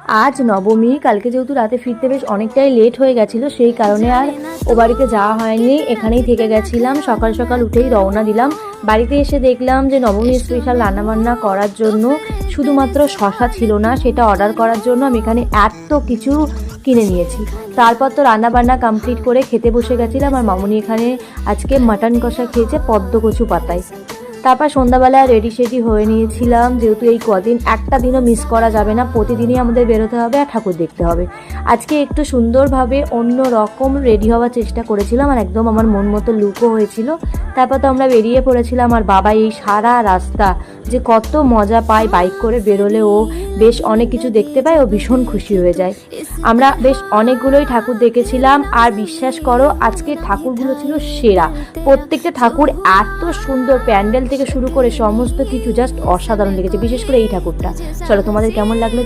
আজ নবমী, কালকে যেহেতু রাতে ফিরতে বেশ অনেকটাই লেট হয়ে গেছিলো, সেই কারণে আর ও বাড়িতে যাওয়া হয়নি, এখানেই থেকে গেছিলাম। সকাল সকাল উঠেই রওনা দিলাম। বাড়িতে এসে দেখলাম যে নবমী স্পেশাল রান্নাবান্না করার জন্য শুধুমাত্র শশা ছিল না, সেটা অর্ডার করার জন্য আমি এখানে এত কিছু কিনে নিয়েছি। তারপর তো রান্নাবান্না কমপ্লিট করে খেতে বসে গেছিলাম। আর মামুনি এখানে আজকে মাটন কষা খেয়েছে পদ্ম কচু পাতায়। তারপর সন্ধ্যাবেলা রেডি সেডি হয়ে নিয়েছিলাম, যেহেতু এই কদিন একটা দিনও মিস করা যাবে না, প্রতিদিনই আমাদের বেরোতে হবে আর ঠাকুর দেখতে হবে। আজকে একটু সুন্দরভাবে অন্য রকম রেডি হওয়ার চেষ্টা করেছিলাম, আর একদম আমার মন মতো লুকও হয়েছিল। তারপর তো আমরা বেরিয়ে পড়েছিলাম। আর বাবা এই সারা রাস্তা যে কত মজা পায়, বাইক করে বেরোলে ও বেশ অনেক কিছু দেখতে পায়, ও ভীষণ খুশি হয়ে যায়। আমরা বেশ অনেকগুলোই ঠাকুর দেখেছিলাম, আর বিশ্বাস করো আজকে ঠাকুরগুলো ছিল সেরা। প্রত্যেকটা ঠাকুর এত সুন্দর, প্যান্ডেল থেকে শুরু করে সমস্ত কিছু জাস্ট অসাধারণ লেগেছে, বিশেষ করে এই ঠাকুরটা। চলো তোমাদের কেমন লাগলো